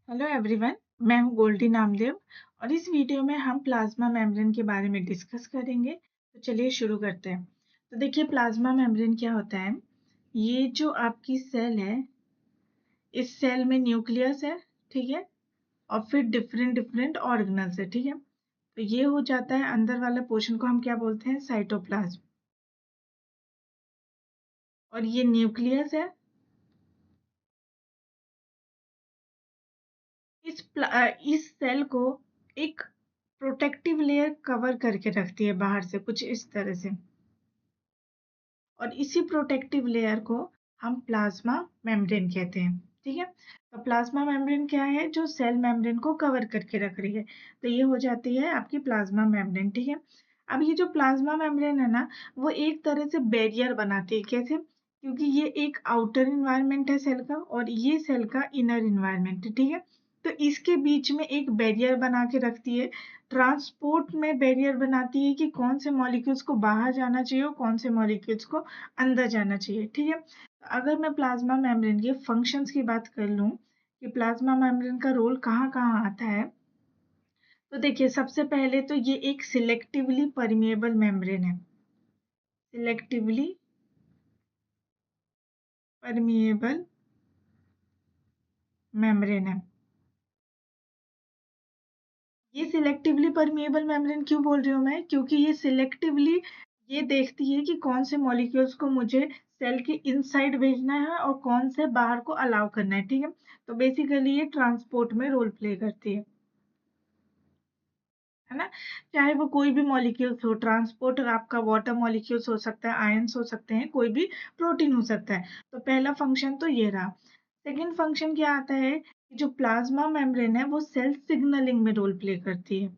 Hello everyone. मैं हूं गोल्डी नामदेव और इस वीडियो में हम प्लाज्मा मेम्ब्रेन के बारे में डिस्कस करेंगे। तो चलिए शुरू करते हैं। तो देखिए प्लाज्मा मेम्ब्रेन क्या होता है। ये जो आपकी सेल है, इस सेल में न्यूक्लियस है, ठीक है, और फिर डिफरेंट डिफरेंट ऑर्गेनल्स है, ठीक है। तो ये हो जाता है अंदर वाला पोर्शन को हम क्या बोलते हैं, साइटोप्लाज्म। और ये न्यूक्लियस है। इस सेल को एक प्रोटेक्टिव लेयर कवर करके रखती है बाहर से, कुछ इस तरह से। और इसी प्रोटेक्टिव लेयर को हम प्लाज्मा मेम्ब्रेन कहते हैं, ठीक है। तो प्लाज्मा मेम्ब्रेन क्या है, जो सेल मेम्ब्रेन को कवर करके रख रही है। तो ये हो जाती है आपकी प्लाज्मा मेम्ब्रेन, ठीक है। अब ये जो प्लाज्मा मेम्ब्रेन है ना, वो एक तरह से बैरियर बनाती है। कैसे? क्योंकि ये एक आउटर इन्वायरमेंट है सेल का और ये सेल का इनर इन्वायरमेंट है, ठीक है। तो इसके बीच में एक बैरियर बना के रखती है। ट्रांसपोर्ट में बैरियर बनाती है कि कौन से मॉलिक्यूल्स को बाहर जाना चाहिए और कौन से मॉलिक्यूल्स को अंदर जाना चाहिए, ठीक है। अगर मैं प्लाज्मा मेम्ब्रेन के फंक्शंस की बात कर लूं कि प्लाज्मा मेम्ब्रेन का रोल कहाँ कहाँ आता है, तो देखिए सबसे पहले तो ये एक सिलेक्टिवली परमिएबल मेम्ब्रेन है। सिलेक्टिवली परमिएबल मेम्ब्रेन है। ये सिलेक्टिवली परमिएबल मेम्ब्रेन क्यों बोल रही हूँ मैं, क्योंकि ये सिलेक्टिवली ये देखती है कि कौन से मॉलिक्यूल्स को मुझे सेल के इनसाइड भेजना है और कौन से बाहर को अलाउ करना है, ठीक है। तो बेसिकली ये ट्रांसपोर्ट में रोल प्ले करती है ना। चाहे वो कोई भी मॉलिक्यूल्स हो, ट्रांसपोर्ट आपका वाटर मॉलिक्यूल्स हो सकता है, आयंस हो सकते हैं, कोई भी प्रोटीन हो सकता है। तो पहला फंक्शन तो ये रहा। सेकेंड फंक्शन क्या आता है कि जो प्लाज्मा मेम्ब्रेन है वो सेल सिग्नलिंग में रोल प्ले करती है।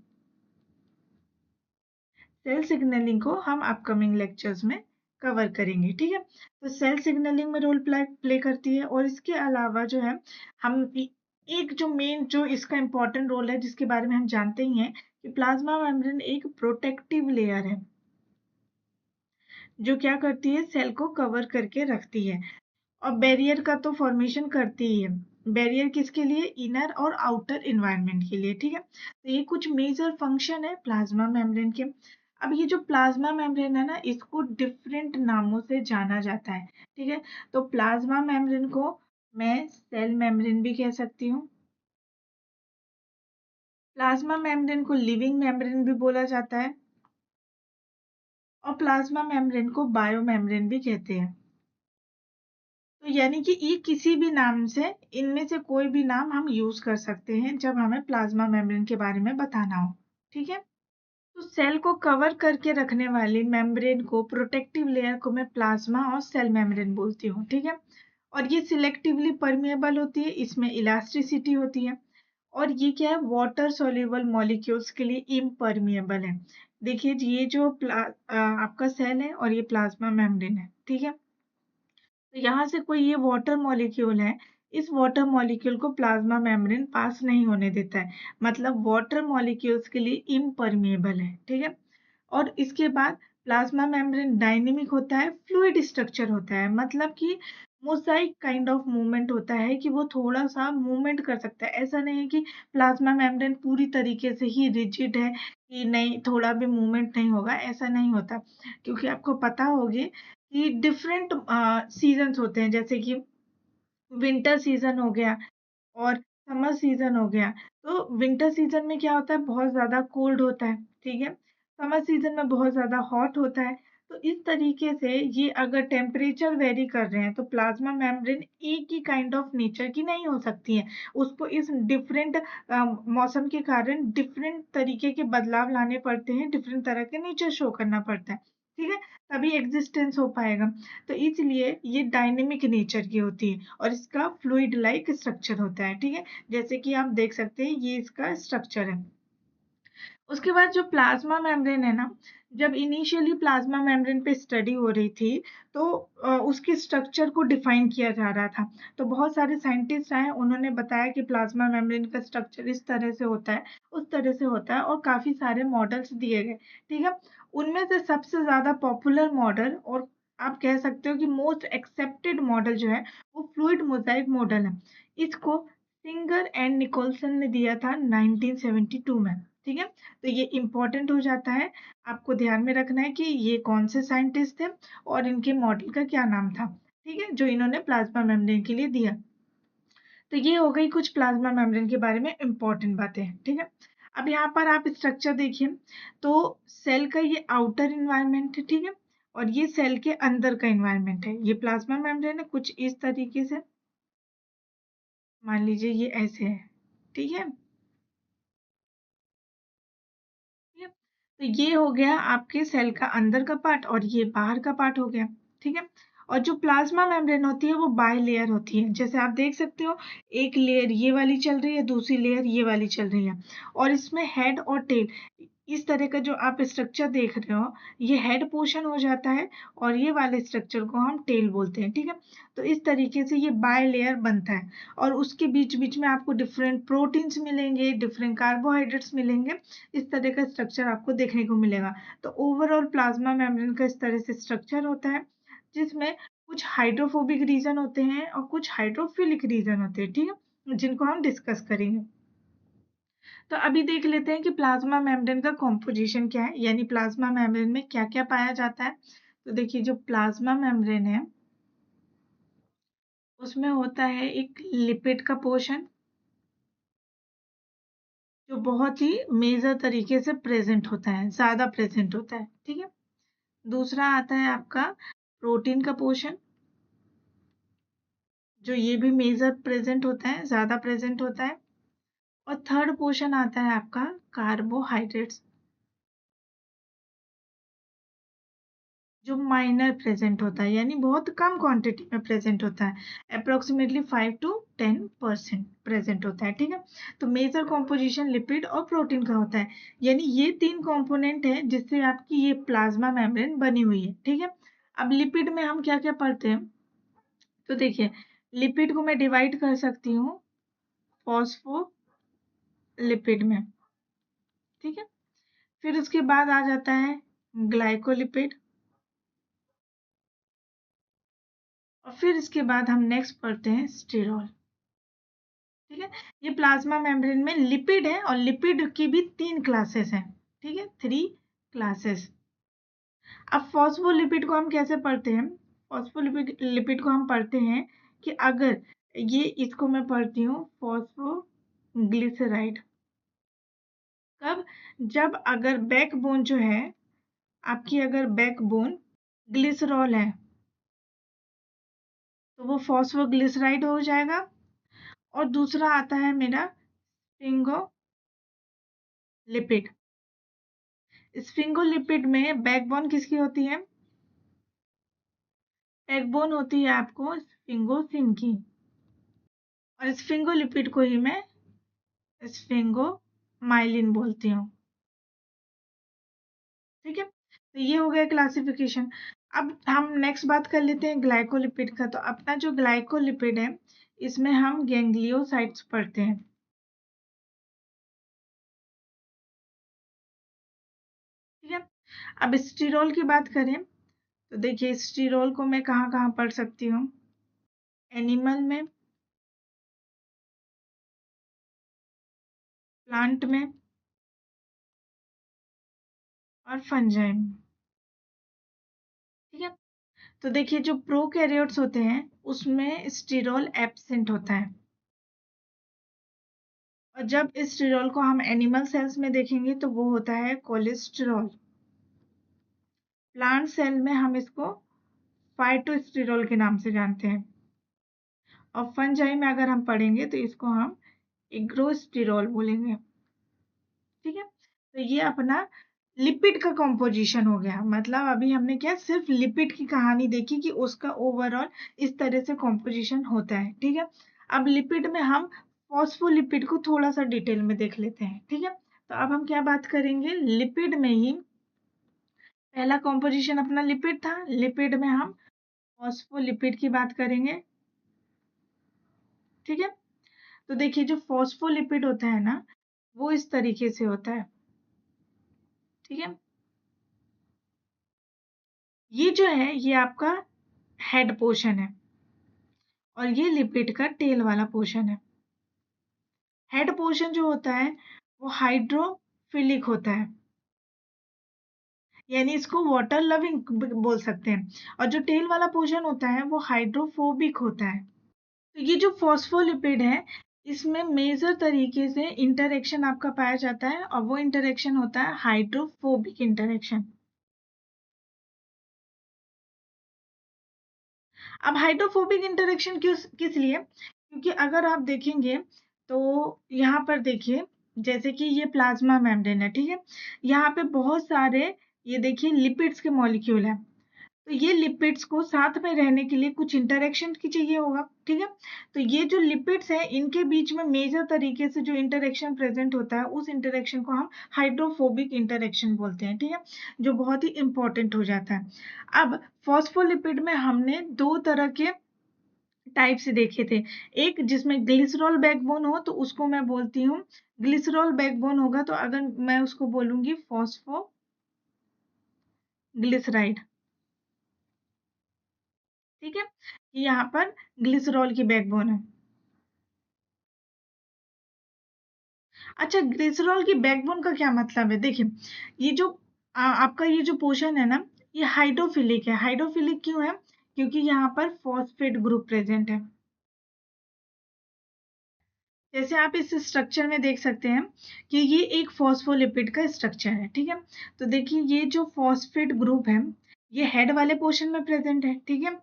सेल सिग्नलिंग को हम अपकमिंग लेक्चर्स में कवर करेंगे, ठीक है। तो सेल सिग्नलिंग में रोल प्ले करती है और इसके अलावा जो है हम एक जो मेन जो इसका इम्पोर्टेंट रोल है जिसके बारे में हम जानते ही हैं कि प्लाज्मा मेम्ब्रेन एक प्रोटेक्टिव लेयर है जो क्या करती है, सेल को कवर करके रखती है और बैरियर का तो फॉर्मेशन करती ही है। बैरियर किसके लिए? इनर और आउटर एनवायरनमेंट के लिए, ठीक है। तो ये कुछ मेजर फंक्शन है प्लाज्मा मेम्ब्रेन के। अब ये जो प्लाज्मा मेम्ब्रेन है ना, इसको डिफरेंट नामों से जाना जाता है, ठीक है। तो प्लाज्मा मेम्ब्रेन को मैं सेल मेम्ब्रेन भी कह सकती हूँ। प्लाज्मा मेम्ब्रेन को लिविंग मेम्ब्रेन भी बोला जाता है और प्लाज्मा मेम्ब्रेन को बायो मेम्ब्रेन भी कहते हैं। तो यानी कि ये किसी भी नाम से, इनमें से कोई भी नाम हम यूज कर सकते हैं जब हमें प्लाज्मा मेम्ब्रेन के बारे में बताना हो, ठीक है। तो सेल को कवर करके रखने वाली मेम्ब्रेन को, प्रोटेक्टिव लेयर को मैं प्लाज्मा और सेल मेम्ब्रेन बोलती हूँ, ठीक है। और ये सिलेक्टिवली परमिएबल होती है, इसमें इलास्टिसिटी होती है और ये क्या है, वाटर सोल्यूबल मॉलिक्यूल्स के लिए इम्परमिएबल है। देखिए ये जो आपका सेल है और ये प्लाज्मा मेम्ब्रेन है, ठीक है। तो यहाँ से कोई ये वाटर मॉलिक्यूल है, इस वाटर मॉलिक्यूल को प्लाज्मा मेम्ब्रेन पास नहीं होने देता है, मतलब वाटर मॉलिक्यूल्स के लिए इम्परमिएबल है, ठीक है। और इसके बाद प्लाज्मा मेम्ब्रेन डायनेमिक होता है, फ्लूइड स्ट्रक्चर होता है, मतलब कि मोज़ाइक काइंड ऑफ मूवमेंट होता है कि वो थोड़ा-सा मूवमेंट कर सकता है। ऐसा नहीं है कि प्लाज्मा मेम्ब्रेन पूरी तरीके से ही रिजिड है कि नहीं थोड़ा भी मूवमेंट नहीं होगा, ऐसा नहीं होता। क्योंकि आपको पता होगी कि डिफरेंट सीज़न्स होते हैं, जैसे कि विंटर सीज़न हो गया और समर सीज़न हो गया। तो विंटर सीज़न में क्या होता है, बहुत ज़्यादा कोल्ड होता है, ठीक है? समर सीज़न में बहुत ज़्यादा हॉट होता है। तो इस तरीके से ये अगर टेम्परेचर वेरी कर रहे हैं, तो प्लाज़्मा मेम्ब्रेन एक ही काइंड ऑफ नेचर की नहीं हो सकती है। उसको इस डिफरेंट मौसम के कारण डिफरेंट तरीके के बदलाव लाने पड़ते हैं, डिफरेंट तरह के नेचर शो करना पड़ता है, ठीक है? तभी एक्जिस्टेंस हो पाएगा। तो इसलिए ये डायनेमिक नेचर की होती है और इसका फ्लूइड लाइक स्ट्रक्चर होता है, ठीक है। जैसे कि आप देख सकते हैं ये इसका स्ट्रक्चर है। उसके बाद जो प्लाज्मा मेम्ब्रेन है ना, जब इनिशियली प्लाज्मा मेम्ब्रेन पे स्टडी हो रही थी तो उसके स्ट्रक्चर को डिफाइन किया जा रहा था। तो बहुत सारे साइंटिस्ट आए, उन्होंने बताया कि प्लाज्मा मेम्ब्रेन का स्ट्रक्चर इस तरह से होता है, उस तरह से होता है और काफ़ी सारे मॉडल्स दिए गए, ठीक है। उनमें से सबसे ज़्यादा पॉपुलर मॉडल और आप कह सकते हो कि मोस्ट एक्सेप्टेड मॉडल जो है वो फ्लूइड मोज़ाइक मॉडल है। इसको सिंगर एंड निकोलसन ने दिया था 1972 में। ठीक है, तो ये इम्पोर्टेंट हो जाता है, आपको ध्यान में रखना है कि ये कौन से साइंटिस्ट थे और इनके मॉडल का क्या नाम था। ठीक है, जो इन्होंने प्लाज्मा मेम्ब्रेन के लिए दिया। तो ये हो गई कुछ प्लाज्मा मेम्ब्रेन के बारे में इम्पोर्टेंट बातें। ठीक है, अब यहाँ पर आप स्ट्रक्चर देखिए, तो सेल का ये आउटर इन्वायरमेंट है। ठीक है, और ये सेल के अंदर का इन्वायरमेंट है। ये प्लाज्मा मेम्ब्रेन है कुछ इस तरीके से, मान लीजिए ये ऐसे है। ठीक है, ठीक है, तो ये हो गया आपके सेल का अंदर का पार्ट और ये बाहर का पार्ट हो गया। ठीक है, और जो प्लाज्मा मेम्ब्रेन होती है वो बाय लेयर होती है। जैसे आप देख सकते हो, एक लेयर ये वाली चल रही है, दूसरी लेयर ये वाली चल रही है, और इसमें हेड और टेल, इस तरह का जो आप स्ट्रक्चर देख रहे हो, ये हेड पोर्शन हो जाता है और ये वाले स्ट्रक्चर को हम टेल बोलते हैं। ठीक है, तो इस तरीके से ये बाय लेयर बनता है, और उसके बीच बीच में आपको डिफरेंट प्रोटीन्स मिलेंगे, डिफरेंट कार्बोहाइड्रेट्स मिलेंगे, इस तरह का स्ट्रक्चर आपको देखने को मिलेगा। तो ओवरऑल प्लाज्मा मेम्ब्रेन का इस तरह से स्ट्रक्चर होता है, जिसमें कुछ हाइड्रोफोबिक रीजन होते हैं और कुछ हाइड्रोफिलिक रीजन होते हैं। ठीक है, जिनको हम डिस्कस करेंगे। तो अभी देख लेते हैं कि प्लाज्मा मेम्ब्रेन का कॉम्पोजिशन क्या है, यानी प्लाज्मा मेम्ब्रेन में क्या क्या पाया जाता है। तो देखिए, जो प्लाज्मा मेम्ब्रेन है उसमें होता है एक लिपिड का पोर्शन, जो बहुत ही मेजर तरीके से प्रेजेंट होता है, ज्यादा प्रेजेंट होता है। ठीक है, दूसरा आता है आपका प्रोटीन का पोर्शन, जो ये भी मेजर प्रेजेंट होता है, ज्यादा प्रेजेंट होता है। और थर्ड पोर्शन आता है आपका कार्बोहाइड्रेट्स, जो माइनर प्रेजेंट होता है, यानी बहुत कम क्वांटिटी में प्रेजेंट होता है, अप्रोक्सीमेटली 5 to 10% प्रेजेंट होता है। ठीक है, तो मेजर कॉम्पोजिशन लिपिड और प्रोटीन का होता है, यानी ये तीन कंपोनेंट है जिससे आपकी ये प्लाज्मा मेम्ब्रेन बनी हुई है। ठीक है, अब लिपिड में हम क्या क्या पढ़ते हैं, तो देखिए, लिपिड को मैं डिवाइड कर सकती हूँ फॉस्फोलिपिड में। ठीक है, फिर उसके बाद आ जाता है ग्लाइकोलिपिड, और फिर इसके बाद हम नेक्स्ट पढ़ते हैं स्टेरॉल। ठीक है, ये प्लाज्मा मेम्ब्रेन में लिपिड है, और लिपिड की भी 3 क्लासेस हैं। ठीक है, 3 क्लासेस। अब फॉस्फोलिपिड को हम कैसे पढ़ते हैं, फॉस्फोलिपिड लिपिड को हम पढ़ते हैं कि अगर ये, इसको मैं पढ़ती हूँ फॉस्फोग्लिसराइड। कब, जब अगर बैकबोन जो है आपकी, अगर बैकबोन ग्लिसरॉल है तो वो फॉस्फोग्लिसराइड हो जाएगा। और दूसरा आता है मेरा स्फिंगोलिपिड। स्फिंगोलिपिड में बैकबोन किसकी होती है, बैकबोन होती है आपको स्फिंगोसिन की, और स्फिंगोलिपिड को ही मैं स्फिंगोमाइलिन बोलती हूँ। ठीक है, तो ये हो गया क्लासिफिकेशन। अब हम नेक्स्ट बात कर लेते हैं ग्लाइकोलिपिड का। तो अपना जो ग्लाइकोलिपिड है, इसमें हम गैंग्लियोसाइट्स पढ़ते हैं। ठीक है, अब स्टीरोल की बात करें, तो देखिए स्टीरोल को मैं कहाँ कहाँ पढ़ सकती हूँ, एनिमल में, प्लांट में, और फंजाई में। ठीक है, तो देखिए जो प्रोकैरियोट्स होते हैं उसमें स्टीरोल एब्सेंट होता है, और जब इस स्टीरोल को हम एनिमल सेल्स में देखेंगे तो वो होता है कोलेस्टेरॉल। प्लांट सेल में हम इसको फाइटोस्टेरॉल के नाम से जानते हैं, और फंजाई में अगर हम पढ़ेंगे तो इसको हम इग्रोस्टेरॉल बोलेंगे। ठीक है, तो ये अपना लिपिड का कॉम्पोजिशन हो गया। मतलब अभी हमने क्या, सिर्फ लिपिड की कहानी देखी कि उसका ओवरऑल इस तरह से कॉम्पोजिशन होता है। ठीक है, अब लिपिड में हम फॉस्फोलिपिड को थोड़ा सा डिटेल में देख लेते हैं। ठीक है, तो अब हम क्या बात करेंगे, लिपिड में ही पहला कॉम्पोजिशन अपना लिपिड था, लिपिड में हम फॉस्फोलिपिड की बात करेंगे। ठीक है, तो देखिए जो फॉस्फोलिपिड होता है ना, वो इस तरीके से होता है। ठीक है, ये जो है ये आपका हेड पोर्शन है, और ये लिपिड का टेल वाला पोर्शन है। हेड पोर्शन जो होता है वो हाइड्रोफिलिक होता है, यानी इसको वाटर लविंग बोल सकते हैं, और जो टेल वाला पोर्शन होता है वो हाइड्रोफोबिक होता है। तो ये जो फॉस्फोलिपिड है, इसमें मेजर तरीके से इंटरेक्शन आपका पाया जाता है, और वो इंटरेक्शन होता है हाइड्रोफोबिक इंटरेक्शन। अब हाइड्रोफोबिक इंटरेक्शन किस लिए? क्योंकि अगर आप देखेंगे तो यहाँ पर देखिए, जैसे कि ये प्लाज्मा मेम्ब्रेन है, ठीक है? यहाँ पे बहुत सारे, ये देखिए, लिपिड्स के मॉलिक्यूल हैं। तो ये लिपिड्स को साथ में रहने के लिए कुछ इंटरेक्शन की चाहिए होगा, ठीक है? तो ये जो लिपिड्स हैं, इनके बीच में मेजर तरीके से जो इंटरेक्शन प्रेजेंट होता है, उस इंटरेक्शन को हम हाइड्रोफोबिक इंटरेक्शन बोलते हैं, ठीक है? जो बहुत ही इंपॉर्टेंट हो जाता है। अब फॉस्फोलिपिड में हमने दो तरह के टाइप्स देखे थे। एक जिसमें ग्लिसरॉल बैकबोन हो तो उसको मैं बोलती हूँ, ग्लिसरॉल बैकबोन होगा तो अगर मैं उसको बोलूंगी फॉस्फोग्लिसराइड, ठीक है? यहाँ पर ग्लिसरॉल की बैकबोन है। अच्छा, ग्लिसरॉल की बैकबोन का क्या मतलब है? देखिए, ये जो आपका ये जो पोर्शन है ना, ये हाइड्रोफिलिक है। हाइड्रोफिलिक क्यों है? क्योंकि यहाँ पर फॉस्फेट ग्रुप प्रेजेंट है। जैसे आप इस स्ट्रक्चर में देख सकते हैं कि ये एक फॉस्फोलिपिड का स्ट्रक्चर है, ठीक है? तो देखिए, ये जो फॉस्फेट ग्रुप है, ये हेड वाले पोर्शन में प्रेजेंट है, ठीक है?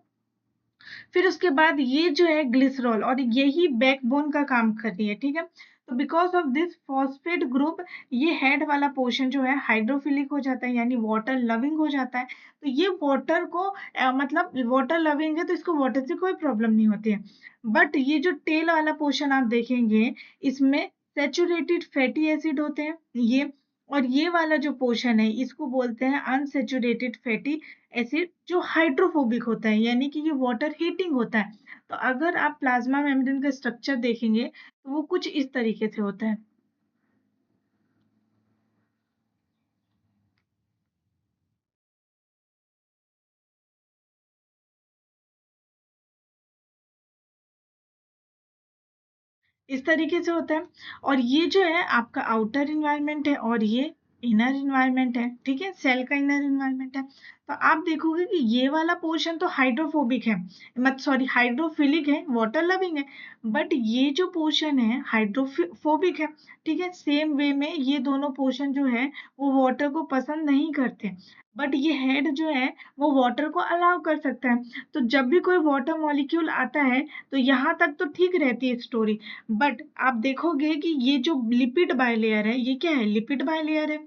फिर उसके बाद ये जो है ग्लिसरॉल, और यही बैकबोन का काम कर रही है, ठीक है? तो because of this phosphate group, ये हेड वाला पोर्शन जो है हाइड्रोफिलिक हो जाता है, यानी वाटर लविंग हो जाता है। तो ये वाटर को मतलब वाटर लविंग है, तो इसको वाटर से कोई प्रॉब्लम नहीं होती है। बट ये जो टेल वाला पोर्शन आप देखेंगे, इसमें सेचुरेटेड फैटी एसिड होते हैं ये, और ये वाला जो पोर्शन है, इसको बोलते हैं अनसेचुरेटेड फैटी एसिड, जो हाइड्रोफोबिक होता है, यानी कि ये वाटर हीटिंग होता है। तो अगर आप प्लाज्मा मेम्ब्रेन का स्ट्रक्चर देखेंगे तो वो कुछ इस तरीके से होता है। इस तरीके से होता है, और ये जो है आपका आउटर इन्वायरमेंट है, और ये इनर इन्वायरमेंट है, ठीक है? सेल का इनर इन्वायरमेंट है। तो आप देखोगे कि ये वाला पोर्शन तो हाइड्रोफोबिक है, मत सॉरी हाइड्रोफिलिक है, वाटर लविंग है, बट ये जो पोर्शन है हाइड्रोफोबिक है, ठीक है? सेम वे में ये दोनों पोर्शन जो है वो वाटर को पसंद नहीं करते, बट ये हेड जो है वो वाटर को अलाउ कर सकता है। तो जब भी कोई वाटर मॉलिक्यूल आता है, तो यहाँ तक तो ठीक रहती है स्टोरी, बट आप देखोगे कि ये जो लिपिड बाइलेयर है, ये क्या है? लिपिड बाइलेयर है,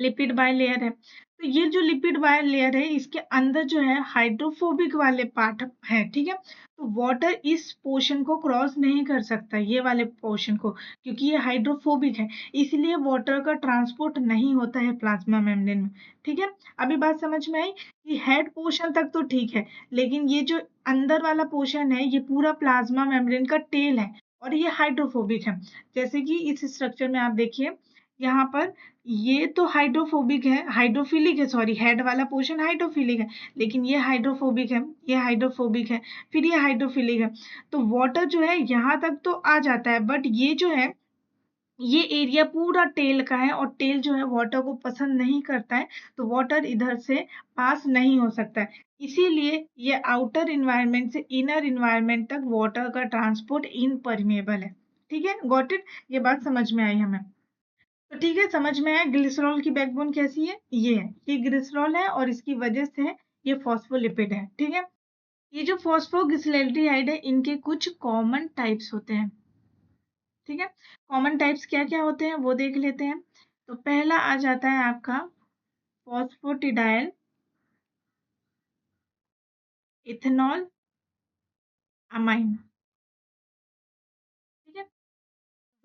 लिपिड बाइलेयर है। तो ये जो लिपिड बाइलेयर है, इसके अंदर जो है हाइड्रोफोबिक वाले पार्ट है, ठीक है? तो वाटर इस पोर्शन को क्रॉस नहीं कर सकता, ये वाले पोर्शन को, क्योंकि ये हाइड्रोफोबिक है, इसलिए वाटर का ट्रांसपोर्ट नहीं होता है प्लाज्मा मेम्ब्रेन में, ठीक है? अभी बात समझ में आई कि हेड पोर्शन तक तो ठीक है, लेकिन ये जो अंदर वाला पोर्शन है, ये पूरा प्लाज्मा मेम्ब्रेन का टेल है, और ये हाइड्रोफोबिक है। जैसे कि इस स्ट्रक्चर में आप देखिए, यहाँ पर ये तो हाइड्रोफोबिक है, हाइड्रोफिलिक है, सॉरी, हेड वाला पोर्शन हाइड्रोफिलिक है, लेकिन ये हाइड्रोफोबिक है, ये हाइड्रोफोबिक है, फिर ये हाइड्रोफिलिक है। तो वाटर जो है यहाँ तक तो आ जाता है, बट ये जो है, ये एरिया पूरा टेल का है, और टेल जो है वाटर को पसंद नहीं करता है, तो वाटर इधर से पास नहीं हो सकता है। इसीलिए ये आउटर इन्वायरमेंट से इनर इन्वायरमेंट तक वाटर का ट्रांसपोर्ट इनपरमेबल है, ठीक है? Got it? ये बात समझ में आई हमें? तो ठीक है, समझ में आया ग्लिसरॉल की बैकबोन कैसी है? ये है, ये ग्लिसरॉल है, और इसकी वजह से ये फॉस्फोलिपिड है, ठीक है? ये जो फॉस्फोग्लिसरैल्डिहाइड है, इनके कुछ कॉमन टाइप्स होते हैं, ठीक है? कॉमन टाइप्स क्या क्या होते हैं वो देख लेते हैं। तो पहला आ जाता है आपका फॉस्फोटिडाइल इथेनॉल अमाइन, ठीक है?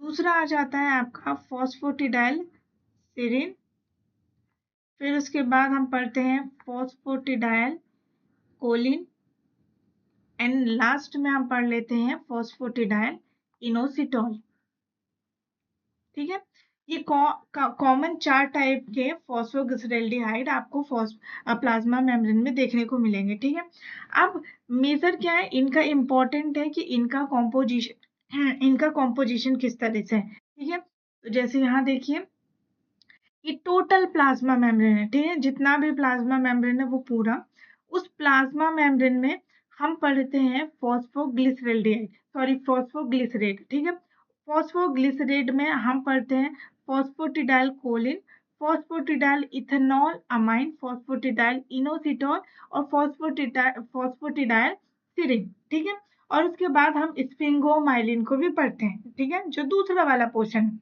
दूसरा आ जाता है आपका फॉस्फोटिडाइल सेरीन, फिर उसके बाद हम पढ़ते हैं फॉस्फोटिडाइल कोलिन, एंड लास्ट में हम पढ़ लेते हैं फॉस्फोटिडाइल इनोसिटॉल, ठीक है? ये कॉमन 4 टाइप के फॉस्फोग्लिसरैल्डिहाइड आपको प्लाज्मा मेम्ब्रेन में देखने को मिलेंगे, ठीक है? अब मेजर क्या है इनका? इम्पोर्टेंट है कि इनका कॉम्पोजिशन इनका कॉम्पोजिशन किस तरह से है, ठीक है। तो जैसे यहाँ देखिए ये टोटल प्लाज्मा मेम्ब्रेन है, ठीक है, जितना भी प्लाज्मा मेम्ब्रेन है वो पूरा। उस प्लाज्मा मेम्ब्रेन में हम पढ़ते हैं फॉस्फोग्लिसरेल्डिहाइड, सॉरी फॉस्फोग्लिसरेट, ठीक है। फॉस्फोग्लिसरेट में हम पढ़ते हैं फॉस्फोटिडाइल कोलिन, फॉस्फोटिडाइल इथेनॉल अमाइन, फॉस्फोटिडाइल इनोसिटॉल और फॉस्फोटिडाइल सिरिन, ठीक है। और उसके बाद हम स्फिंगोमाइलिन को भी पढ़ते हैं, ठीक है, जो दूसरा वाला पोर्शन है।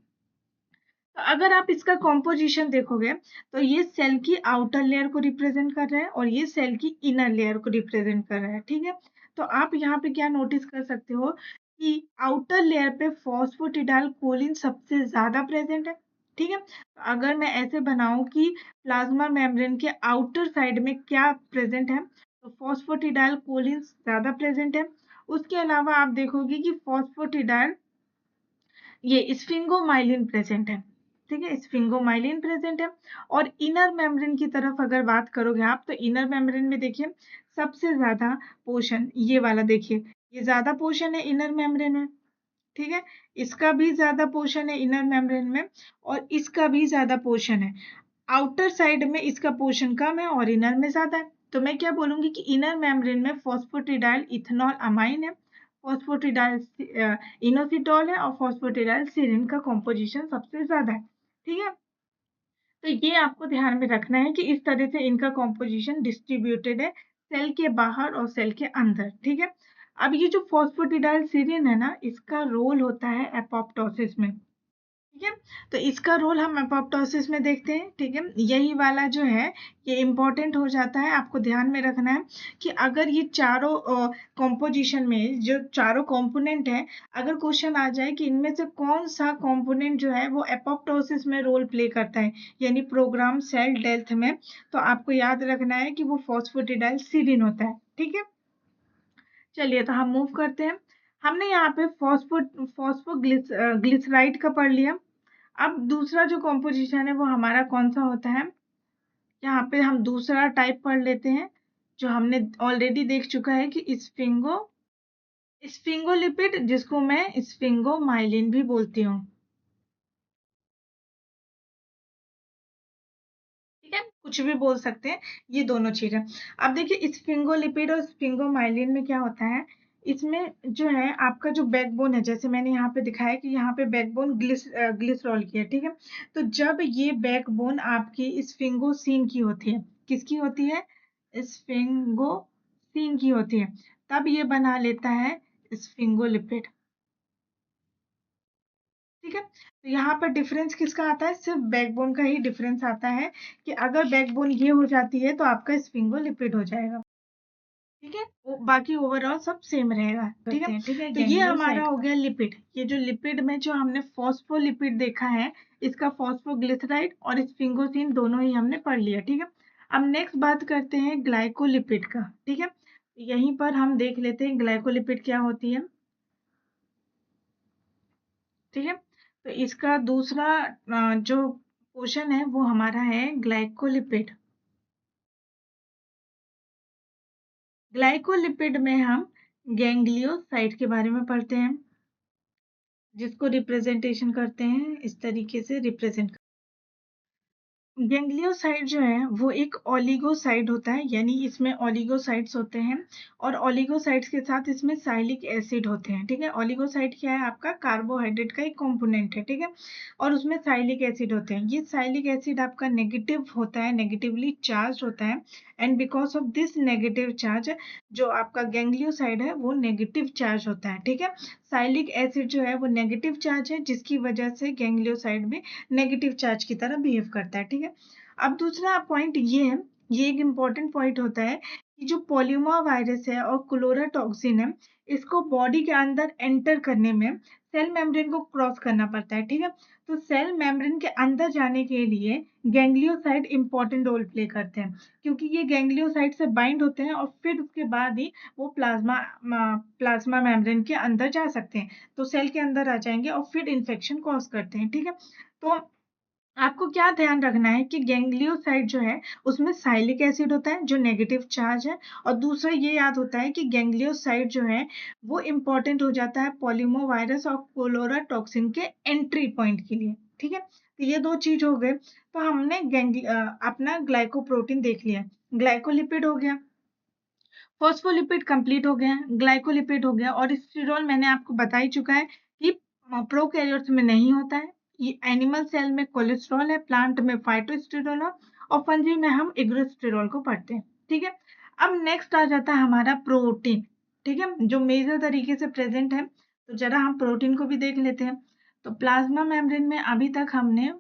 तो अगर आप इसका कॉम्पोजिशन देखोगे तो ये सेल की आउटर लेयर को रिप्रेजेंट कर रहा है और ये सेल की इनर लेयर को रिप्रेजेंट कर रहा है, ठीक है। तो आप यहाँ पे क्या नोटिस कर सकते हो कि आउटर लेयर पे फॉस्फोटिडाइल कोलिन सबसे ज्यादा प्रेजेंट है, ठीक है। तो अगर मैं ऐसे बनाऊं कि प्लाज्मा मेम्ब्रेन के आउटर साइड में क्या प्रेजेंट है, तो फॉस्फोटिडाइल कोलिन ज्यादा प्रेजेंट है। उसके अलावा आप देखोगे कि फॉस्फोटिडाइल ये स्फिंगोमाइलिन प्रेजेंट है, ठीक है, स्फिंगोमाइलिन प्रेजेंट है। और इनर मेम्ब्रेन की तरफ अगर बात करोगे आप, तो इनर मेम्ब्रेन में देखिए सबसे ज्यादा पोर्शन ये वाला देखिए, ये ज्यादा पोर्शन है इनर मेम्ब्रेन में, ठीक है। इसका भी ज्यादा पोर्शन है इनर मेम्ब्रेन में और इसका भी ज्यादा पोर्शन है। आउटर साइड में इसका पोर्शन कम है और इनर में ज्यादा है। तो मैं क्या बोलूंगी कि इनर मेम्ब्रेन में फॉस्फोटिडाइल इथेनॉल अमाइन है, फॉस्फोटिडाइल इनोसिटॉल है और फॉस्फोटिडाइल सीरिन का कॉम्पोजिशन सबसे ज्यादा है, ठीक है। तो ये आपको ध्यान में रखना है कि इस तरह से इनका कॉम्पोजिशन डिस्ट्रीब्यूटेड है सेल के बाहर और सेल के अंदर, ठीक है। अब ये जो फॉस्फोटिडाइल सीरिन है ना, इसका रोल होता है एपोप्टोसिस में, ठीक है। तो इसका रोल हम एपोप्टोसिस में देखते हैं, ठीक है। यही वाला जो है ये इंपॉर्टेंट हो जाता है, आपको ध्यान में रखना है कि अगर ये चारों कॉम्पोजिशन में जो चारों कंपोनेंट है, अगर क्वेश्चन आ जाए कि इनमें से कौन सा कंपोनेंट जो है वो एपोप्टोसिस में रोल प्ले करता है, यानी प्रोग्राम सेल डेथ में, तो आपको याद रखना है कि वो फॉस्फोटिडाइल सीरिन होता है, ठीक है। चलिए तो हम मूव करते हैं। हमने यहाँ पे ग्लिसराइड का पढ़ लिया। अब दूसरा जो कॉम्पोजिशन है वो हमारा कौन सा होता है, यहाँ पे हम दूसरा टाइप पढ़ लेते हैं जो हमने ऑलरेडी देख चुका है कि स्फिंगोलिपिड, जिसको मैं स्फिंगोमाइलिन भी बोलती हूँ, ठीक है, कुछ भी बोल सकते हैं, ये दोनों चीजें। अब देखिए स्फिंगोलिपिड और स्फिंगोमाइलिन में क्या होता है, इसमें जो है आपका जो बैकबोन है, जैसे मैंने यहाँ पे दिखाया कि यहाँ पे बैकबोन ग्लिसरॉल की है, ठीक है। तो जब ये बैकबोन आपकी स्फिंगोसिन की होती है, किसकी होती है, स्फिंगोसिन की होती है, तब ये बना लेता है स्फिंगोलिपिड, ठीक है। तो यहाँ पर डिफरेंस किसका आता है, सिर्फ बैकबोन का ही डिफरेंस आता है कि अगर बैकबोन ये हो जाती है तो आपका स्फिंगोलिपिड हो जाएगा, ठीक है। बाकी ओवरऑल सब सेम रहेगा, ठीक है, ठीक है। तो ये हमारा हो गया लिपिड। ये जो लिपिड में जो हमने फॉस्फोलिपिड देखा है, इसका फॉस्फोग्लिसराइड और स्फिंगोसिन दोनों ही हमने पढ़ लिया, ठीक है। अब नेक्स्ट बात करते हैं ग्लाइकोलिपिड का, ठीक है। यहीं पर हम देख लेते हैं ग्लाइकोलिपिड क्या होती है, ठीक है। तो इसका दूसरा जो पोर्शन है वो हमारा है ग्लाइकोलिपिड। ग्लाइकोलिपिड में हम गैंग्लियोसाइड के बारे में पढ़ते हैं, जिसको रिप्रेजेंटेशन करते हैं इस तरीके से रिप्रेजेंट। गैंग्लियोसाइड जो है वो एक ओलिगोसाइड होता है, यानी इसमें ओलिगोसाइड्स होते हैं और ओलिगोसाइड्स के साथ इसमें साइलिक एसिड होते हैं, ठीक है। ओलिगोसाइड क्या है, आपका कार्बोहाइड्रेट का एक कंपोनेंट है, ठीक है। और उसमें साइलिक एसिड होते हैं। ये साइलिक एसिड आपका नेगेटिव होता है, नेगेटिवली चार्ज होता है, and because of this negative charge जो आपका गैंग्लियोसाइड है वो नेगेटिव चार्ज होता है, ठीक है। साइलिक एसिड जो है वो नेगेटिव चार्ज है, जिसकी वजह से गैंग्लियोसाइड भी नेगेटिव चार्ज की तरह बिहेव करता है, ठीक है। अब दूसरा पॉइंट ये है, ये एक इम्पॉर्टेंट पॉइंट होता है कि जो पोलियोमा वायरस है और क्लोराटॉक्सिन है, इसको बॉडी के अंदर एंटर करने में सेल मेम्ब्रेन को क्रॉस करना पड़ता है, ठीक है। तो सेल मेम्ब्रेन के अंदर जाने के लिए गैंग्लियोसाइड इंपॉर्टेंट रोल प्ले करते हैं, क्योंकि ये गैंग्लियोसाइड से बाइंड होते हैं और फिर उसके बाद ही वो प्लाज्मा मेम्ब्रेन के अंदर जा सकते हैं, तो सेल के अंदर आ जाएंगे और फिर इन्फेक्शन कॉज करते हैं, ठीक है। तो आपको क्या ध्यान रखना है कि गैंग्लियोसाइड जो है उसमें साइलिक एसिड होता है जो नेगेटिव चार्ज है, और दूसरा ये याद होता है कि गैंग्लियोसाइड जो है वो इम्पोर्टेंट हो जाता है पॉलीमोवायरस और कोलोरा टॉक्सिन के एंट्री पॉइंट के लिए। ठीक है, तो ये दो चीज हो गए। तो हमने अपना ग्लाइकोप्रोटीन देख लिया, ग्लाइकोलिपिड हो गया, फॉस्फोलिपिड कंप्लीट हो गया, ग्लाइकोलिपिड हो गया, और स्टिरॉल मैंने आपको बता ही चुका है कि प्रोकैरियोट्स में नहीं होता है। ये एनिमल सेल में कोलेस्ट्रॉल है, प्लांट में फाइटोस्टिरॉल है, और फंजी में हम इग्रोस्टिरॉल को पढ़ते हैं। ठीक है, अब नेक्स्ट आ जाता है हमारा प्रोटीन। ठीक है, जो मेजर तरीके से प्रेजेंट है, तो जरा हम प्रोटीन को भी देख लेते हैं। तो प्लाज्मा मेम्ब्रेन में अभी तक हमने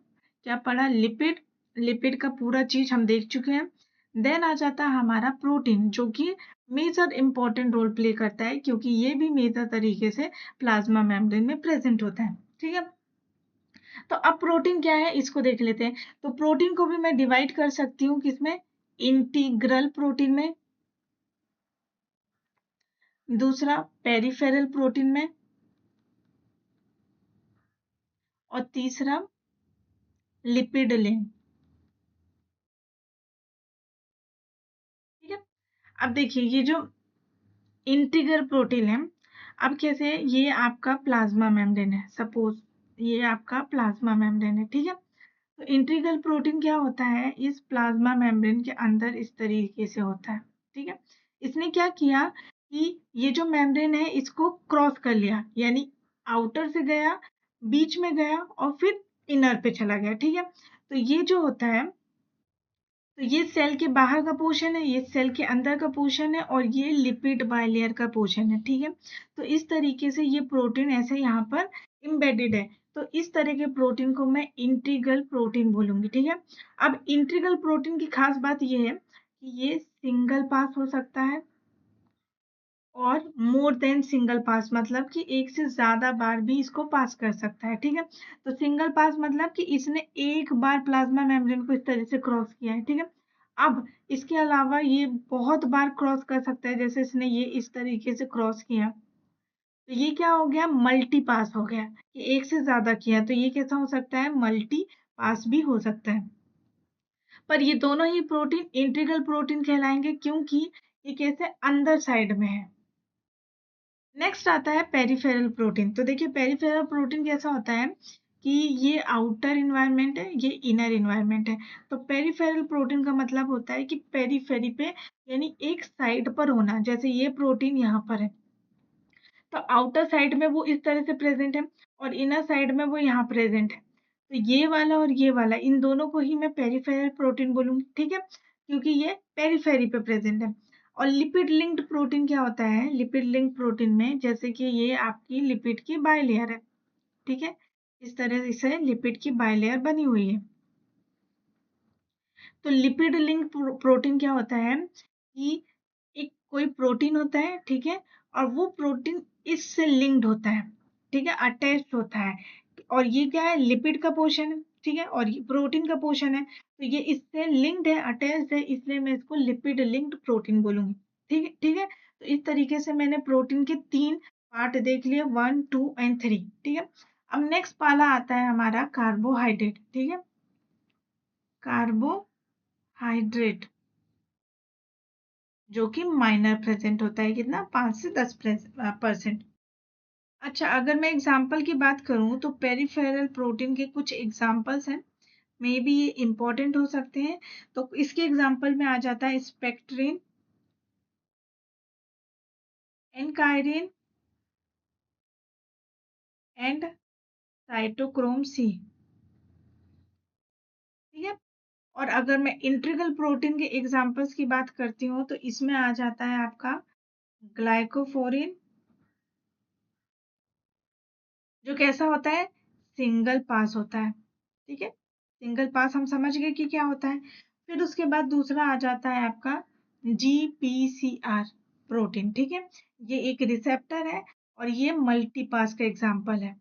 क्या पढ़ा, लिपिड, लिपिड का पूरा चीज हम देख चुके हैं। देन आ जाता है हमारा प्रोटीन, जो कि मेजर इंपॉर्टेंट रोल प्ले करता है, क्योंकि ये भी मेजर तरीके से प्लाज्मा मेम्ब्रेन में प्रेजेंट होता है। ठीक है, तो अब प्रोटीन क्या है इसको देख लेते हैं। तो प्रोटीन को भी मैं डिवाइड कर सकती हूँ किसमें, इंटीग्रल प्रोटीन में, दूसरा पेरिफेरल प्रोटीन में, और तीसरा लिपिड लिंक। ठीक है, अब देखिए ये जो इंटीग्रल प्रोटीन है, अब कैसे, ये आपका प्लाज्मा मेम्ब्रेन है, सपोज ये आपका प्लाज्मा मेम्ब्रेन है। ठीक है, तो इंटीग्रल प्रोटीन क्या होता है, इस प्लाज्मा मेम्ब्रेन के अंदर इस तरीके से होता है। ठीक है, इसने क्या किया कि ये जो मेम्ब्रेन है इसको क्रॉस कर लिया, यानी आउटर से गया, बीच में गया, और फिर इनर पे चला गया। ठीक है, तो ये जो होता है, तो ये सेल के बाहर का पोर्शन है, ये सेल के अंदर का पोर्शन है, और ये लिपिड बाइलेयर का पोर्शन है। ठीक है, तो इस तरीके से ये प्रोटीन ऐसे यहाँ पर इम्बेडेड है। तो इस तरह के प्रोटीन को मैं इंटीग्रल प्रोटीन बोलूंगी। ठीक है, अब इंटीग्रल प्रोटीन की खास बात ये है कि ये सिंगल पास हो सकता है, और मोर देन सिंगल पास मतलब कि एक से ज्यादा बार भी इसको पास कर सकता है। ठीक है, तो सिंगल पास मतलब कि इसने एक बार प्लाज्मा मेम्ब्रेन को इस तरह से क्रॉस किया है। ठीक है, अब इसके अलावा ये बहुत बार क्रॉस कर सकता है, जैसे इसने ये इस तरीके से क्रॉस किया, तो ये क्या हो गया, मल्टी पास हो गया, कि एक से ज्यादा किया, तो ये कैसा हो सकता है, मल्टी पास भी हो सकता है। पर ये दोनों ही प्रोटीन इंटीग्रल प्रोटीन कहलाएंगे, क्योंकि ये कैसे अंदर साइड में है। नेक्स्ट आता है पेरिफेरल प्रोटीन। तो देखिए पेरिफेरल प्रोटीन कैसा होता है कि ये आउटर इन्वायरमेंट है, ये इनर इन्वायरमेंट है। तो पेरिफेरल प्रोटीन का मतलब होता है कि पेरीफेरी पे, यानी एक साइड पर होना, जैसे ये प्रोटीन यहाँ पर है, तो आउटर साइड में वो इस तरह से प्रेजेंट है, और इनर साइड में वो यहाँ प्रेजेंट है। तो ये वाला और ये वाला, इन दोनों को ही मैं पेरिफेरल प्रोटीन बोलूंगी। ठीक है, क्योंकि ये पेरिफेरी पे प्रेजेंट है। और लिपिड लिंक्ड प्रोटीन क्या होता है, लिपिड लिंक्ड प्रोटीन में जैसे कि ये आपकी लिपिड की बाइलेयर है। ठीक है, इस तरह से लिपिड की बाइलेयर बनी हुई है। तो लिपिड लिंक प्रोटीन क्या होता है कि एक कोई प्रोटीन होता है, ठीक है, और वो प्रोटीन इससे लिंक्ड होता है, ठीक है, अटैच्ड होता है, और ये क्या है, लिपिड का पोर्शन है। ठीक है, और ये प्रोटीन का पोर्शन है, तो ये इससे लिंक्ड है, अटैच्ड है, इसलिए मैं इसको लिपिड लिंक्ड प्रोटीन बोलूंगी। ठीक है, ठीक है, तो इस तरीके से मैंने प्रोटीन के 3 पार्ट देख लिए, 1 2 एंड 3। ठीक है, अब नेक्स्ट पाला आता है हमारा कार्बोहाइड्रेट। ठीक है, कार्बोहाइड्रेट जो कि माइनर प्रेजेंट होता है, कितना, 5 से 10%। अच्छा, अगर मैं एग्जाम्पल की बात करूं तो पेरिफेरल प्रोटीन के कुछ एग्जाम्पल्स हैं, मे बी ये इंपॉर्टेंट हो सकते हैं। तो इसके एग्जाम्पल में आ जाता है स्पेक्ट्रिन, एनकायरिन एंड साइटोक्रोम सी। ठीक है, और अगर मैं इंटीग्रल प्रोटीन के एग्जाम्पल्स की बात करती हूँ तो इसमें आ जाता है आपका ग्लाइकोफोरिन, जो कैसा होता है, सिंगल पास होता है। ठीक है, सिंगल पास हम समझ गए कि क्या होता है। फिर उसके बाद दूसरा आ जाता है आपका GPCR प्रोटीन। ठीक है, ये एक रिसेप्टर है, और ये मल्टी पास का एग्जाम्पल है।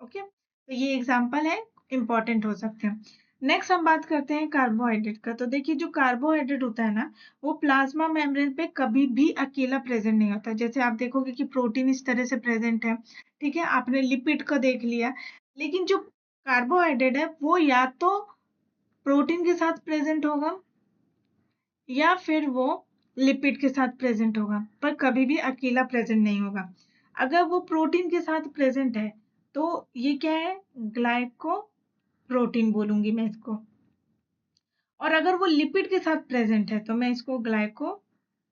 ओके, तो ये एग्जाम्पल है, इंपॉर्टेंट हो सकते हैं। नेक्स्ट हम बात करते हैं कार्बोहाइड्रेट का। तो देखिए जो कार्बोहाइड्रेट होता है ना, वो प्लाज्मा मेम्ब्रेन पे कभी भी अकेला प्रेजेंट नहीं होता। जैसे आप देखोगे कि प्रोटीन इस तरह से प्रेजेंट है, ठीक है, आपने लिपिड को देख लिया, लेकिन जो कार्बोहाइड्रेट है वो या तो प्रोटीन के साथ प्रेजेंट होगा या फिर वो लिपिड के साथ प्रेजेंट होगा, पर कभी भी अकेला प्रेजेंट नहीं होगा। अगर वो प्रोटीन के साथ प्रेजेंट है तो ये क्या है, ग्लाइको प्रोटीन बोलूंगी मैं इसको, और अगर वो लिपिड के साथ प्रेजेंट है तो मैं इसको ग्लाइको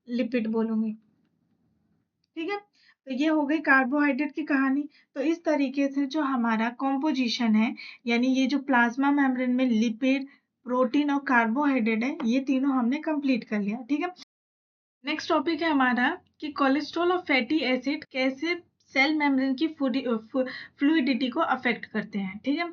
लिपिड बोलूंगी। ठीक है, तो ये हो गई कार्बोहाइड्रेट की कहानी। तो इस तरीके से जो हमारा कॉम्पोजिशन है, यानी ये जो प्लाज्मा मेम्ब्रेन में लिपिड, प्रोटीन और कार्बोहाइड्रेट है, ये तीनों हमने कंप्लीट कर लिया। ठीक है, नेक्स्ट टॉपिक है हमारा कि कोलेस्ट्रॉल और फैटी एसिड कैसे सेल मेम्ब्रेन की फ्लूइडिटी को अफेक्ट करते हैं। ठीक है,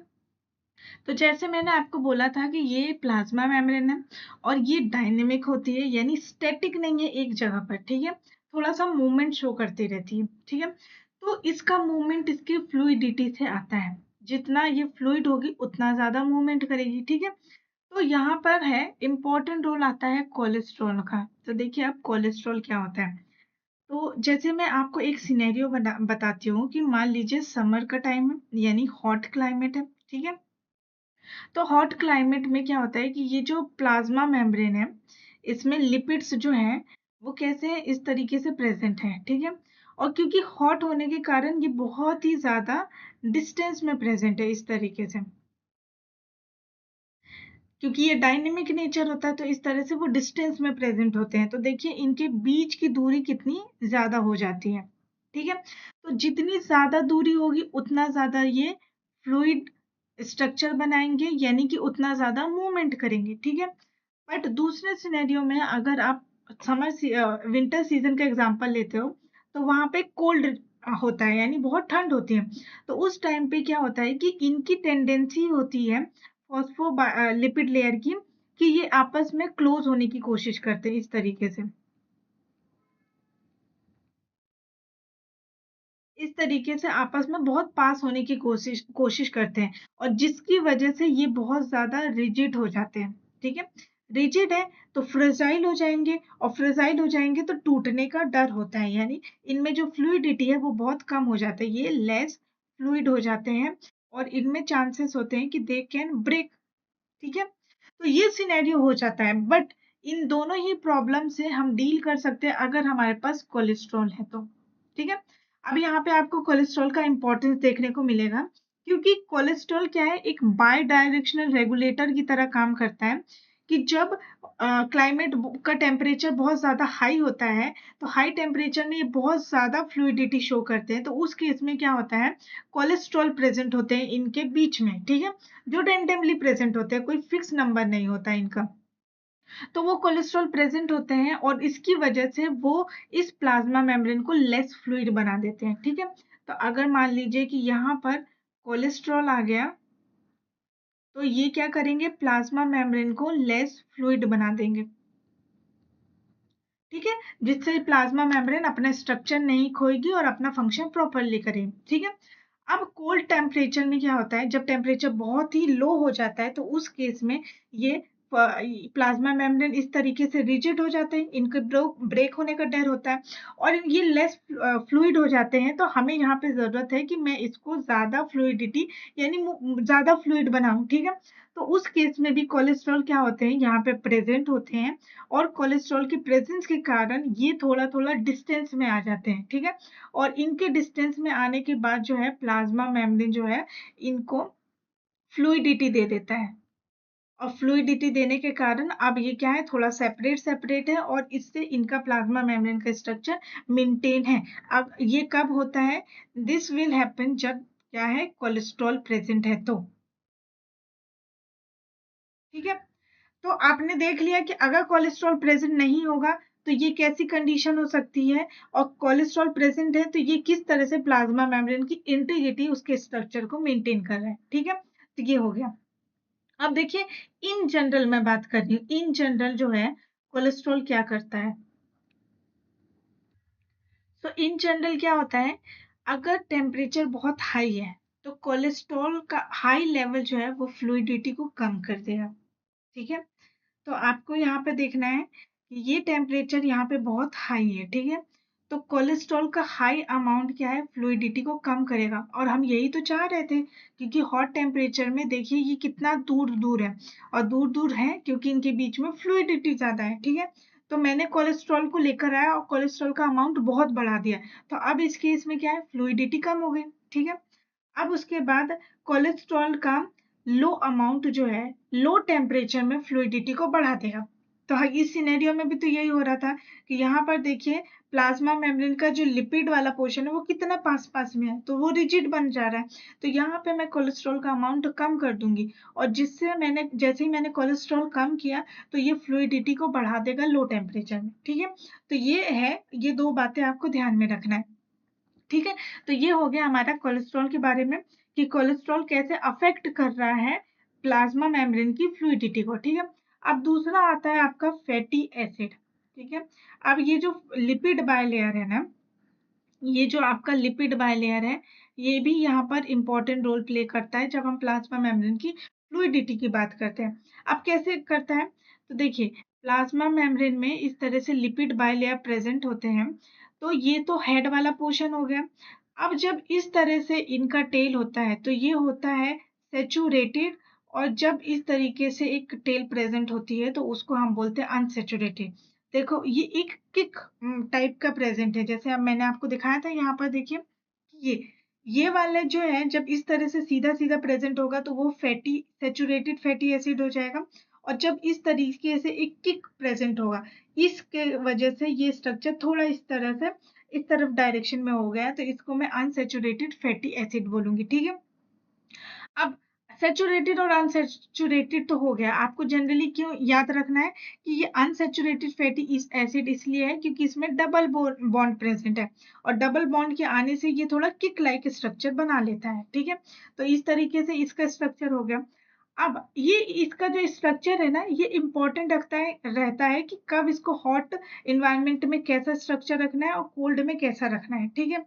तो जैसे मैंने आपको बोला था कि ये प्लाज्मा मेम्ब्रेन है और ये डायनेमिक होती है, यानी स्टैटिक नहीं है एक जगह पर। ठीक है, थोड़ा सा मूवमेंट शो करती रहती है। ठीक है, तो इसका मूवमेंट इसकी फ्लूइडिटी से आता है, जितना ये फ्लूइड होगी उतना ज्यादा मूवमेंट करेगी। ठीक है, तो यहाँ पर है इम्पोर्टेंट रोल आता है कोलेस्ट्रॉल का। तो देखिए अब कोलेस्ट्रॉल क्या होता है, तो जैसे मैं आपको एक सिनेरियो बताती हूँ कि मान लीजिए समर का टाइम है, यानी हॉट क्लाइमेट है। ठीक है, तो हॉट क्लाइमेट में क्या होता है कि ये जो प्लाज्मा मेम्ब्रेन है, इसमें लिपिड्स जो हैं वो कैसे हैं, इस तरीके से प्रेजेंट है। ठीक है, और क्योंकि हॉट होने के कारण ये बहुत ही ज्यादा डिस्टेंस में प्रेजेंट है इस तरीके से, क्योंकि ये डायनेमिक नेचर होता है तो इस तरह से वो डिस्टेंस में प्रेजेंट होते हैं। तो देखिए इनके बीच की दूरी कितनी ज्यादा हो जाती है। ठीक है, तो जितनी ज्यादा दूरी होगी उतना ज्यादा ये फ्लूइड स्ट्रक्चर बनाएंगे, यानी कि उतना ज्यादा मूवमेंट करेंगे। ठीक है, बट दूसरे सिनेरियो में अगर आप विंटर सीजन का एग्जांपल लेते हो तो वहां पे कोल्ड होता है, यानी बहुत ठंड होती है। तो उस टाइम पे क्या होता है कि इनकी टेंडेंसी होती है फॉस्फोलिपिड लेयर की, कि ये आपस में क्लोज होने की कोशिश करते हैं इस तरीके से, इस तरीके से आपस में बहुत पास होने की कोशिश कोशिश करते हैं, और जिसकी वजह से ये बहुत ज्यादा रिजिड हो जाते हैं। ठीक है, रिजिड है तो फ्रेजाइल हो जाएंगे, और फ्रेजाइल हो जाएंगे तो टूटने का डर होता है, यानी इनमें जो फ्लूइडिटी है वो बहुत कम हो जाता है, ये लेस फ्लूइड हो जाते हैं, और इनमें चांसेस होते हैं कि दे कैन ब्रेक। ठीक है, तो ये सिनेरियो हो जाता है, बट इन दोनों ही प्रॉब्लम से हम डील कर सकते हैं अगर हमारे पास कोलेस्ट्रॉल है तो। ठीक है, अब यहाँ पे आपको कोलेस्ट्रॉल का इंपॉर्टेंस देखने को मिलेगा, क्योंकि कोलेस्ट्रॉल क्या है, एक बाय डायरेक्शनल रेगुलेटर की तरह काम करता है, कि जब क्लाइमेट का टेम्परेचर बहुत ज्यादा हाई होता है तो हाई टेम्परेचर में ये बहुत ज्यादा फ्लूइडिटी शो करते हैं, तो उस केस में क्या होता है, कोलेस्ट्रॉल प्रेजेंट होते हैं इनके बीच में। ठीक है, जो रैंडमली प्रेजेंट होते हैं, कोई फिक्स नंबर नहीं होता इनका, तो वो कोलेस्ट्रॉल प्रेजेंट होते हैं और इसकी वजह से वो इस प्लाज्मा मेम्ब्रेन को लेस फ्लूइड बना देते हैं। ठीक है, तो अगर मान लीजिए कि यहाँ पर कोलेस्ट्रॉल आ गया तो ये क्या करेंगे, प्लाज्मा मेम्ब्रेन को लेस फ्लूइड बना देंगे। ठीक है, जिससे प्लाज्मा मेम्ब्रेन अपना स्ट्रक्चर नहीं खोएगी और अपना फंक्शन प्रॉपरली करेगी। ठीक है, अब कोल्ड टेम्परेचर में क्या होता है, जब टेम्परेचर बहुत ही लो हो जाता है तो उस केस में ये प्लाज्मा मेम्ब्रेन इस तरीके से रिजिड हो जाते हैं, इनके ब्रेक होने का डर होता है और ये लेस फ्लूइड हो जाते हैं। तो हमें यहाँ पे जरूरत है कि मैं इसको ज्यादा फ्लूइडिटी, यानी ज्यादा फ्लूइड बनाऊं। ठीक है, तो उस केस में भी कोलेस्ट्रॉल क्या होते हैं, यहाँ पे प्रेजेंट होते हैं, और कोलेस्ट्रॉल की प्रेजेंस के कारण ये थोड़ा थोड़ा डिस्टेंस में आ जाते हैं। ठीक है, और इनके डिस्टेंस में आने के बाद जो है प्लाज्मा मेम्ब्रेन जो है इनको फ्लूइडिटी दे देता है, और फ्लूइडिटी देने के कारण अब ये क्या है, थोड़ा सेपरेट सेपरेट है, और इससे इनका प्लाज्मा मेम्ब्रेन का स्ट्रक्चर मेंटेन है। अब ये कब होता है, दिस विल हैपन जब क्या है, कोलेस्ट्रॉल प्रेजेंट है तो। ठीक है, तो आपने देख लिया कि अगर कोलेस्ट्रॉल प्रेजेंट नहीं होगा तो ये कैसी कंडीशन हो सकती है, और कोलेस्ट्रॉल प्रेजेंट है तो ये किस तरह से प्लाज्मा मेम्ब्रेन की इंटीग्रिटी उसके स्ट्रक्चर को मेंटेन कर रहा है। ठीक है, तो ये हो गया। अब देखिए इन जनरल मैं बात कर रही हूँ, इन जनरल जो है कोलेस्ट्रॉल क्या करता है। तो इन जनरल क्या होता है, अगर टेम्परेचर बहुत हाई है तो कोलेस्ट्रॉल का हाई लेवल जो है वो फ्लूइडिटी को कम कर देगा। ठीक है, तो आपको यहाँ पे देखना है कि ये टेम्परेचर यहाँ पे बहुत हाई है। ठीक है, तो कोलेस्ट्रॉल का हाई अमाउंट क्या है, फ्लूइडिटी को कम करेगा, और हम यही तो चाह रहे थे, क्योंकि हॉट टेम्परेचर में देखिए ये कितना दूर दूर है, और दूर दूर है क्योंकि इनके बीच में फ्लूइडिटी ज्यादा है। ठीक है, तो मैंने कोलेस्ट्रॉल को लेकर आया और कोलेस्ट्रॉल का अमाउंट बहुत बढ़ा दिया, तो अब इस केस में क्या है, फ्लूइडिटी कम हो गई। ठीक है, अब उसके बाद कोलेस्ट्रॉल का लो अमाउंट जो है लो टेम्परेचर में फ्लूइडिटी को बढ़ा देगा। तो इस सिनेरियो में भी तो यही हो रहा था कि यहाँ पर देखिए प्लाज्मा मेम्ब्रेन का जो लिपिड वाला पोर्शन है वो कितना पास पास में है, तो वो रिजिड बन जा रहा है। तो यहाँ पे मैं कोलेस्ट्रॉल का अमाउंट कम कर दूंगी, और जिससे जैसे ही मैंने कोलेस्ट्रॉल कम किया तो ये फ्लूइडिटी को बढ़ा देगा लो टेम्परेचर में। ठीक है, तो ये दो बातें आपको ध्यान में रखना है। ठीक है, तो ये हो गया हमारा कोलेस्ट्रॉल के बारे में कि कोलेस्ट्रॉल कैसे अफेक्ट कर रहा है प्लाज्मा मेम्ब्रेन की फ्लूइडिटी को। ठीक है, अब दूसरा आता है आपका फैटी एसिड। ठीक है, अब ये जो लिपिड बायलेयर है ना, ये जो आपका लिपिड बायलेयर है, ये भी यहाँ पर इंपॉर्टेंट रोल प्ले करता है जब हम प्लाज्मा मेम्ब्रेन की फ्लूइडिटी की बात करते हैं। अब कैसे करता है, तो देखिए प्लाज्मा मेम्ब्रेन में इस तरह से लिपिड बायलेयर प्रेजेंट होते हैं, तो ये तो हेड वाला पोर्शन हो गया। अब जब इस तरह से इनका टेल होता है तो ये होता है सेचुरेटेड, और जब इस तरीके से एक टेल प्रेजेंट होती है तो उसको हम बोलते हैं अनसेचुरेटेड। देखो ये एक किक टाइप का प्रेजेंट है, जैसे अब मैंने आपको दिखाया था यहाँ पर देखिए, ये ये वाला जो है जब इस तरह से सीधा सीधा प्रेजेंट होगा तो वो फैटी सेचुरेटेड फैटी एसिड हो जाएगा, और जब इस तरीके से एक किक प्रेजेंट होगा, इसके वजह से ये स्ट्रक्चर थोड़ा इस तरह से इस तरफ डायरेक्शन में हो गया, तो इसको मैं अनसेचुरेटेड फैटी एसिड बोलूंगी। ठीक है, अब सैचुरेटेड और अनसैचुरेटेड तो हो गया, आपको जनरली क्यों याद रखना है कि ये अनसैचुरेटेड फैटी एसिड इसलिए है क्योंकि इसमें डबल बॉन्ड प्रेजेंट है, और डबल बॉन्ड के आने से ये थोड़ा किक लाइक स्ट्रक्चर बना लेता है। ठीक है, तो इस तरीके से इसका स्ट्रक्चर हो गया। अब ये इसका जो स्ट्रक्चर है ना, ये इंपॉर्टेंट रहता है कि कब इसको हॉट इन्वायरमेंट में कैसा स्ट्रक्चर रखना है और कोल्ड में कैसा रखना है। ठीक है,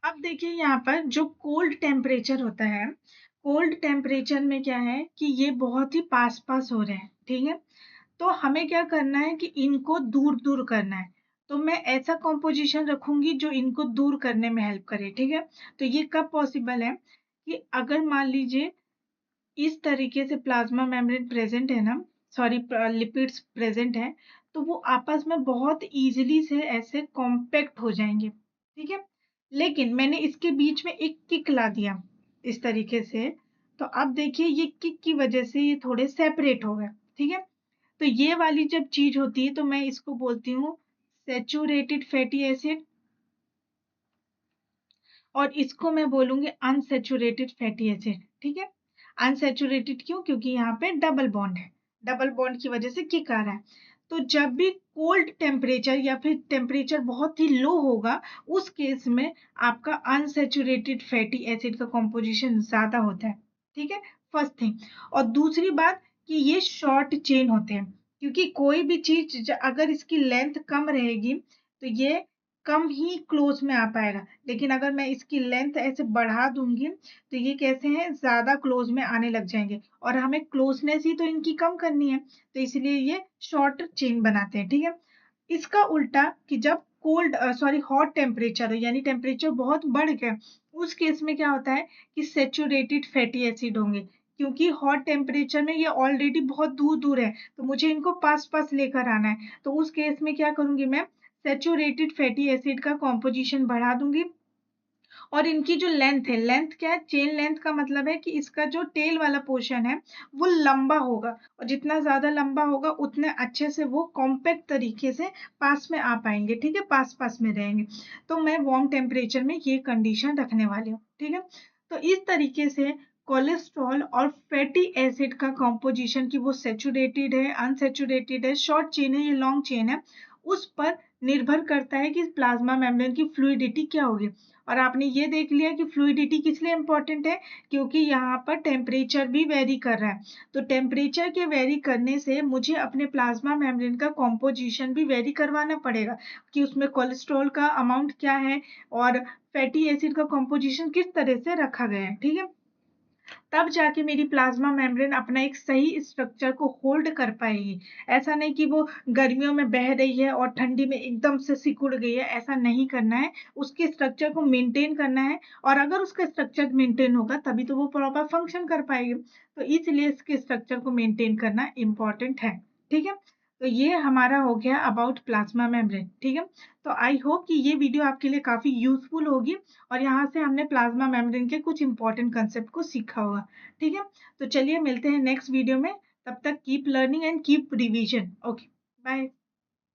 अब देखिए यहाँ पर जो कोल्ड टेम्परेचर होता है, कोल्ड टेम्परेचर में क्या है कि ये बहुत ही पास पास हो रहे हैं। ठीक है, तो हमें क्या करना है कि इनको दूर दूर करना है, तो मैं ऐसा कॉम्पोजिशन रखूंगी जो इनको दूर करने में हेल्प करे। ठीक है, तो ये कब पॉसिबल है कि अगर मान लीजिए इस तरीके से प्लाज्मा मेम्ब्रेन प्रेजेंट है ना, सॉरी लिपिड्स प्रेजेंट है, तो वो आपस में बहुत इजीली से ऐसे कॉम्पैक्ट हो जाएंगे। ठीक है, लेकिन मैंने इसके बीच में एक किक ला दिया इस तरीके से, तो अब देखिए ये किक की वजह से ये थोड़े सेपरेट हो गए। ठीक है, तो ये वाली जब चीज होती है तो मैं इसको बोलती हूँ सेचुरेटेड फैटी एसिड, और इसको मैं बोलूंगी अनसेचुरेटेड फैटी एसिड। ठीक है, अनसेचुरेटेड क्यों, क्योंकि यहाँ पे डबल बॉन्ड है, डबल बॉन्ड की वजह से किक आ रहा है। तो जब भी कोल्ड टेम्परेचर या फिर टेम्परेचर बहुत ही लो होगा, उस केस में आपका अनसेचुरेटेड फैटी एसिड का कॉम्पोजिशन ज्यादा होता है। ठीक है, फर्स्ट थिंग। और दूसरी बात कि ये शॉर्ट चेन होते हैं, क्योंकि कोई भी चीज अगर इसकी लेंथ कम रहेगी तो ये कम ही क्लोज में आ पाएगा, लेकिन अगर मैं इसकी लेंथ ऐसे बढ़ा दूंगी तो ये कैसे हैं, ज्यादा क्लोज में आने लग जाएंगे, और हमें क्लोजनेस ही तो इनकी कम करनी है, तो इसलिए ये शॉर्ट चेन बनाते हैं। ठीक है, इसका उल्टा कि जब कोल्ड सॉरी हॉट टेम्परेचर है, यानी टेम्परेचर बहुत बढ़ गया, उस केस में क्या होता है कि सेचुरेटेड फैटी एसिड होंगे, क्योंकि हॉट टेम्परेचर में ये ऑलरेडी बहुत दूर दूर है, तो मुझे इनको पास पास लेकर आना है, तो उस केस में क्या करूंगी मैं, सैचुरेटेड फैटी एसिड का कॉम्पोजिशन बढ़ा दूंगी, और इनकी जो लेंथ है, लेंथ क्या है, चेन लेंथ का मतलब है कि इसका जो टेल वाला पोर्शन है वो लंबा होगा, और जितना ज्यादा लंबा होगा उतने अच्छे से वो कॉम्पैक्ट तरीके से पास में आ पाएंगे। ठीक है, पास पास में रहेंगे, तो मैं वार्म टेम्परेचर में ये कंडीशन रखने वाली हूँ। ठीक है, तो इस तरीके से कोलेस्ट्रॉल और फैटी एसिड का कॉम्पोजिशन कि वो सेचुरेटेड है, अनसेचुरेटेड है, शॉर्ट चेन है, ये लॉन्ग चेन है, उस पर निर्भर करता है कि प्लाज्मा मेम्ब्रेन की फ्लूइडिटी क्या होगी। और आपने ये देख लिया कि फ्लूइडिटी किस लिए इंपॉर्टेंट है, क्योंकि यहाँ पर टेम्परेचर भी वेरी कर रहा है, तो टेम्परेचर के वेरी करने से मुझे अपने प्लाज्मा मेम्ब्रेन का कॉम्पोजिशन भी वेरी करवाना पड़ेगा कि उसमें कोलेस्ट्रॉल का अमाउंट क्या है और फैटी एसिड का कॉम्पोजिशन किस तरह से रखा गया है। ठीक है, तब जाके मेरी प्लाज्मा मेम्ब्रेन अपना एक सही स्ट्रक्चर को होल्ड कर पाएगी। ऐसा नहीं कि वो गर्मियों में बह रही है और ठंडी में एकदम से सिकुड़ गई है, ऐसा नहीं करना है। उसके स्ट्रक्चर को मेंटेन करना है और अगर उसका स्ट्रक्चर मेंटेन होगा तभी तो वो प्रॉपर फंक्शन कर पाएगी। तो इसलिए इसके स्ट्रक्चर को मेंटेन करना इम्पोर्टेंट है। ठीक है? तो ये हमारा हो गया अबाउट प्लाज्मा मेम्ब्रेन। ठीक है? तो आई होप कि ये वीडियो आपके लिए काफ़ी यूज़फुल होगी और यहाँ से हमने प्लाज्मा मेम्ब्रेन के कुछ इंपॉर्टेंट कंसेप्ट को सीखा होगा। ठीक है? तो चलिए मिलते हैं नेक्स्ट वीडियो में। तब तक keep learning and keep revision. Okay, bye.